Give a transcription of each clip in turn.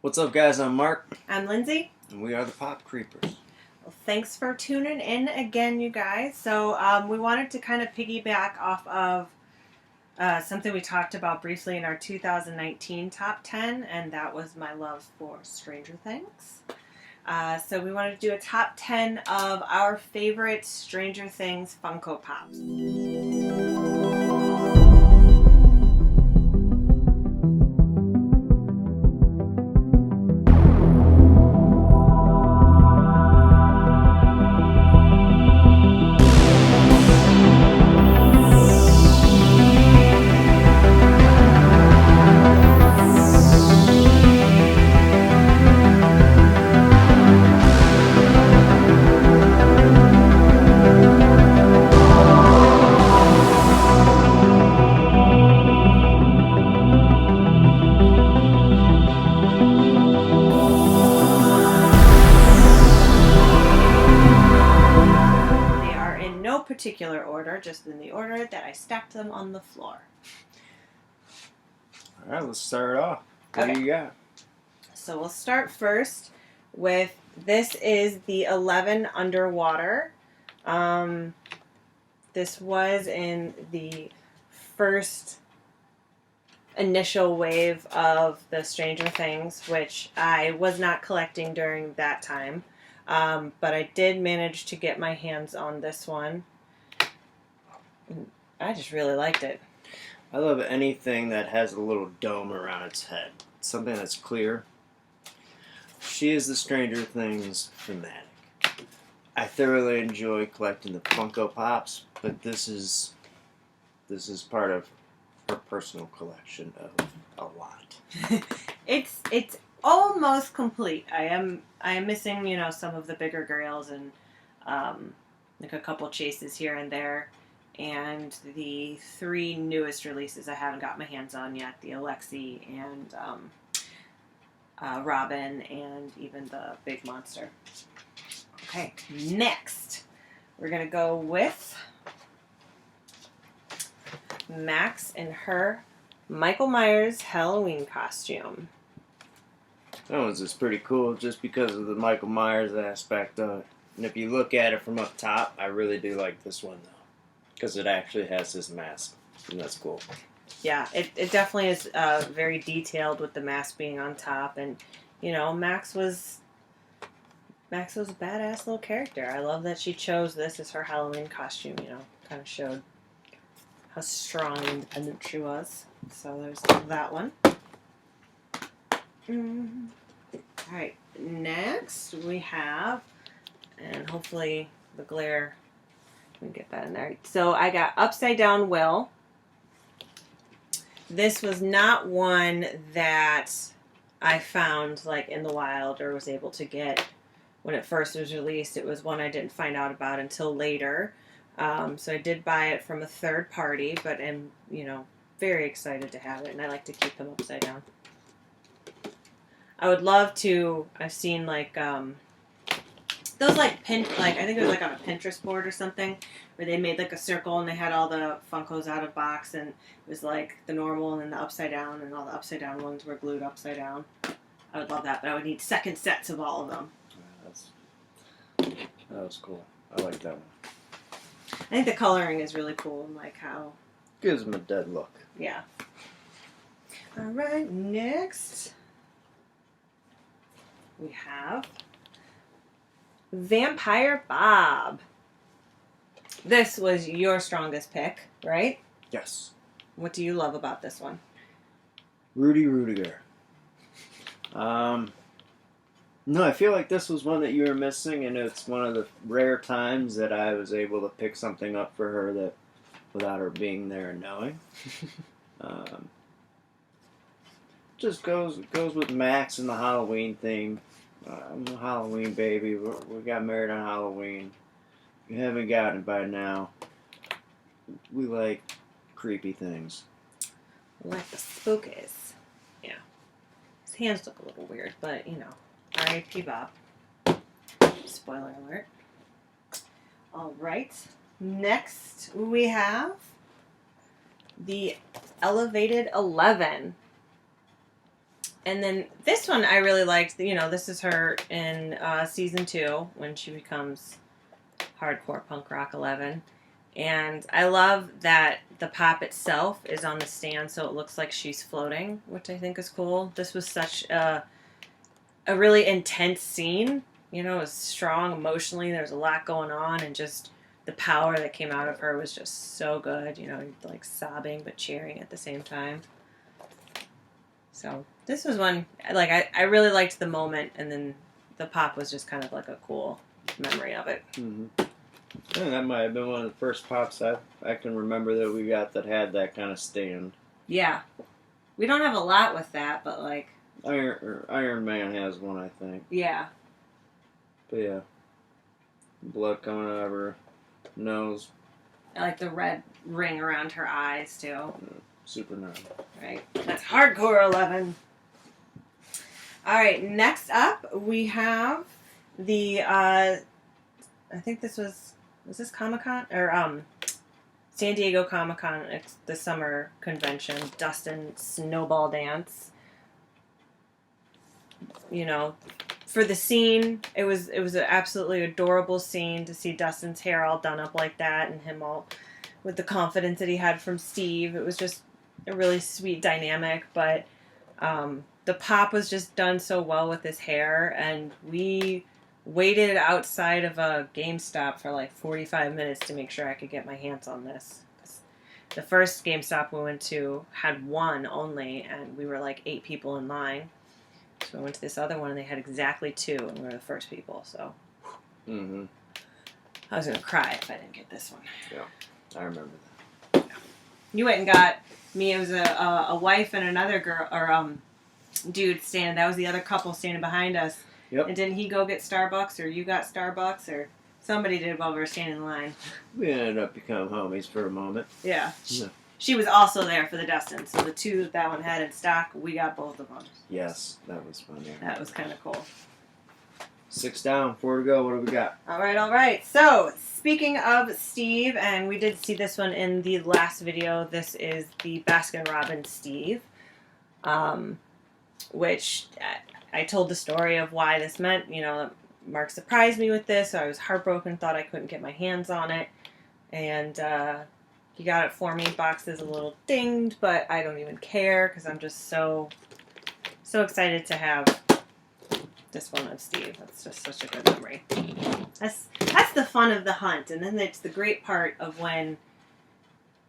What's up, guys? I'm Mark. I'm Lindsay. And we are the Pop Creepers. Well, thanks for tuning in again, you guys. So we wanted to kind of piggyback off of something we talked about briefly in our 2019 top 10, and that was my love for Stranger Things. So we wanted to do a top 10 of our favorite Stranger Things Funko Pops. Particular order, just in the order that I stacked them on the floor. All right, let's start off. What do you got? So we'll start first with, this is the 11 Underwater. This was in the first initial wave of the Stranger Things, which I was not collecting during that time. But I did manage to get my hands on this one. I just really liked it. I love anything that has a little dome around its head. Something that's clear. She is the Stranger Things fanatic. I thoroughly enjoy collecting the Funko Pops, but this is part of her personal collection of a lot. It's almost complete. I am missing, some of the bigger grails and like a couple chases here and there. And the 3 newest releases I haven't got my hands on yet. The Alexi and Robin and even the Big Monster. Okay, next we're going to go with Max in her Michael Myers Halloween costume. That one's just pretty cool just because of the Michael Myers aspect of it. And if you look at it from up top, I really do like this one though. Because it actually has this mask, and that's cool. Yeah, it definitely is very detailed with the mask being on top, and Max was a badass little character. I love that she chose this as her Halloween costume. Kind of showed how strong and independent she was. So there's that one. All right, next we have, and hopefully the glare. Let me get that in there. So I got Upside Down Will. This was not one that I found like in the wild or was able to get when it first was released. It was one I didn't find out about until later. So I did buy it from a third party, but am very excited to have it, and I like to keep them upside down. I would love to. I've seen like those I think it was like on a Pinterest board or something, where they made like a circle and they had all the Funkos out of box, and it was like the normal and then the upside down, and all the upside down ones were glued upside down. I would love that, but I would need second sets of all of them. Yeah, that was cool. I like that one. I think the coloring is really cool, and like how gives them a dead look. Yeah. All right, next we have Vampire Bob. This was your strongest pick, right? Yes. What do you love about this one? Rudy Rudiger. No, I feel like this was one that you were missing, and it's one of the rare times that I was able to pick something up for her that, without her being there and knowing. Just goes with Max and the Halloween thing. I'm a Halloween baby. We got married on Halloween. If you haven't gotten it by now, we like creepy things. Like the spookies. Yeah. His hands look a little weird, but R.I.P. Bob. Spoiler alert. All right. Next, we have the Elevated 11. And then this one I really liked. You know, this is her in season 2 when she becomes hardcore punk rock 11. And I love that the pop itself is on the stand so it looks like she's floating, which I think is cool. This was such a really intense scene. You know, it was strong emotionally. There was a lot going on, and just the power that came out of her was just so good. You know, like sobbing but cheering at the same time. So this was one, like, I really liked the moment, and then the pop was just kind of like a cool memory of it. Mm-hmm. I think that might have been one of the first pops I can remember that we got that had that kind of stand. Yeah. We don't have a lot with that, but like... Iron Man has one, I think. Yeah. But yeah. Blood coming out of her nose. I like the red ring around her eyes, too. Yeah, super nice. Right. That's hardcore 11. Alright, next up we have the, I think this was this Comic-Con? Or, San Diego Comic-Con, the summer convention, Dustin Snowball Dance. You know, for the scene, it was an absolutely adorable scene to see Dustin's hair all done up like that and him all with the confidence that he had from Steve. It was just a really sweet dynamic, but the pop was just done so well with his hair, and we waited outside of a GameStop for like 45 minutes to make sure I could get my hands on this. The first GameStop we went to had one only, and we were like 8 people in line. So we went to this other one, and they had exactly 2, and we were the first people, so... Mm-hmm. I was going to cry if I didn't get this one. Yeah, I remember that. You went and got me, it was a wife and another girl, or dude standing, that was the other couple standing behind us. Yep. And didn't he go get Starbucks, or you got Starbucks, or somebody did while we were standing in line? We ended up becoming homies for a moment. Yeah. Yeah. She was also there for the Dustin, so the 2 that one had in stock, we got both of them. Yes, that was fun. Yeah. That was kind of cool. 6 down, 4 to go. What do we got? All right. So, speaking of Steve, and we did see this one in the last video, this is the Baskin-Robbins Steve, which I told the story of why this meant. You know, Mark surprised me with this, so I was heartbroken, thought I couldn't get my hands on it, and he got it for me. Box is a little dinged, but I don't even care because I'm just so excited to have this one of Steve. That's just such a good memory. That's the fun of the hunt, and then it's the great part of when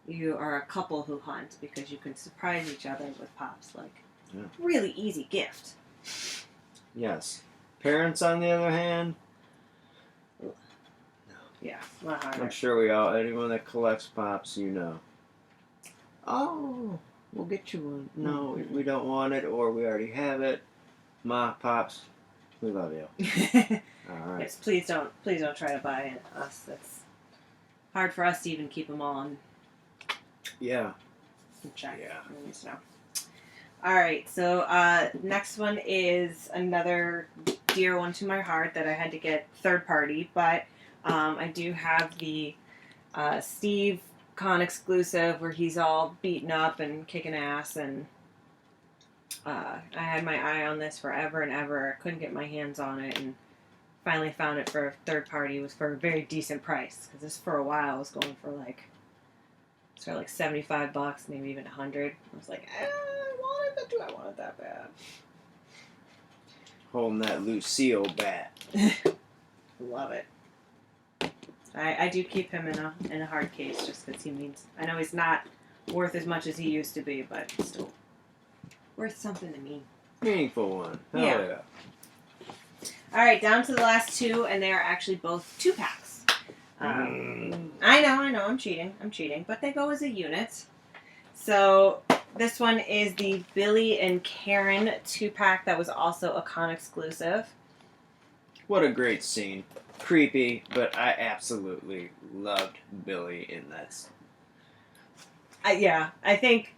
you are a couple who hunt, because you can surprise each other with pops. Like, really easy gift. Yes. Parents, on the other hand, yeah, a lot harder. I'm sure anyone that collects pops, you know. Oh, we'll get you one. No, we don't want it, or we already have it. Ma, pops, we love you. All right. Yes, please don't try to buy us. It's hard for us to even keep them all in check. Yeah. So. All right, so next one is another dear one to my heart that I had to get third party, but I do have the Steve Con exclusive where he's all beaten up and kicking ass, and I had my eye on this forever and ever. I couldn't get my hands on it, and finally found it for a third party. It was for a very decent price, because this for a while was going for like $75, maybe even $100. I was like, I want it, but do I want it that bad? Holding that Lucille bat. Love it. I do keep him in a hard case just because I know he's not worth as much as he used to be, but still worth something to me. Meaningful one. Hell yeah. All right, down to the last 2, and they are actually both 2-packs. I know, I'm cheating, but they go as a unit. So this one is the Billy and Karen 2-pack that was also a con exclusive. What a great scene. Creepy, but I absolutely loved Billy in this. I think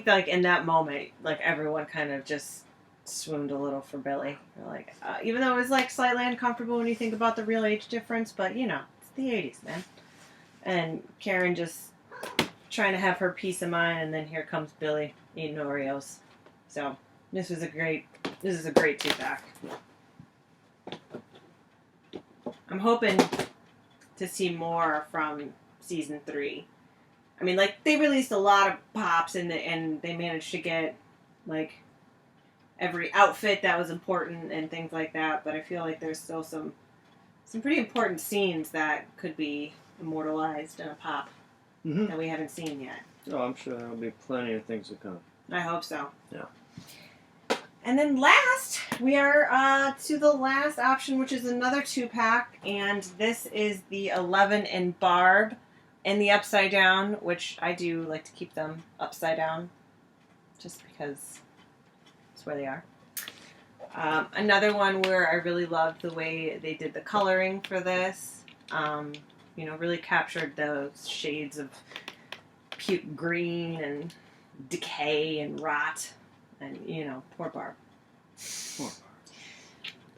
like in that moment, like everyone kind of just swooned a little for Billy. Like, even though it was like slightly uncomfortable when you think about the real age difference, but you know, it's the 80s, man. And Karen just trying to have her peace of mind, and then here comes Billy eating Oreos. So this is a great 2-pack. I'm hoping to see more from season 3. I mean, like, they released a lot of pops and they managed to get like every outfit that was important and things like that, but I feel like there's still some pretty important scenes that could be immortalized in a pop that we haven't seen yet. Oh, I'm sure there'll be plenty of things to come. I hope so. Yeah. And then last, we are to the last option, which is another 2-pack, and this is the 11 in Barb and the upside down, which I do like to keep them upside down, just because it's where they are. Another one where I really loved the way they did the coloring for this. You know, really captured those shades of puke green and decay and rot. And, you know, poor Barb.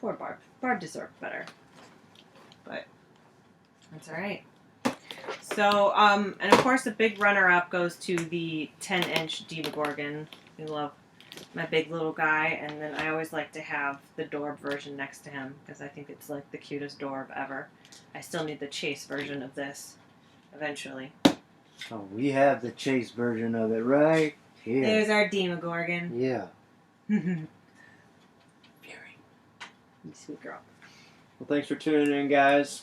Poor Barb. Barb deserved better. But that's alright. So, and of course the big runner-up goes to the 10-inch Demogorgon. I love my big little guy. And then I always like to have the Dorb version next to him, because I think it's like the cutest Dorb ever. I still need the Chase version of this eventually. Oh, we have the Chase version of it right here. There's our Demogorgon. Yeah. Very. You sweet girl. Well, thanks for tuning in, guys.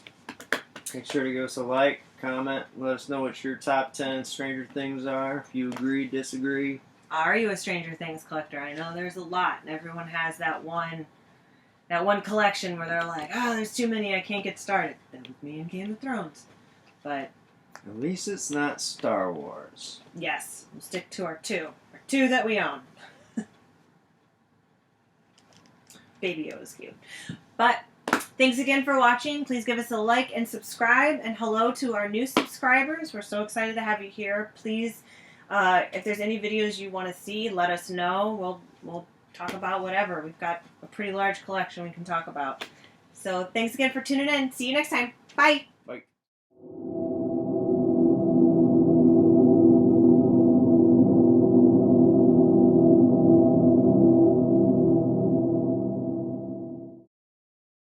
Make sure to give us a like, comment, let us know what your top 10 Stranger Things are. If you agree, disagree. Are you a Stranger Things collector? I know there's a lot, and everyone has that one collection where they're like, oh, there's too many, I can't get started. That was me and Game of Thrones. But at least it's not Star Wars. yes, we'll stick to our 2 that we own. Baby Yoda's cute. But thanks again for watching. Please give us a like and subscribe. And hello to our new subscribers. We're so excited to have you here. Please, if there's any videos you want to see, let us know. We'll talk about whatever. We've got a pretty large collection we can talk about. So thanks again for tuning in. See you next time. Bye.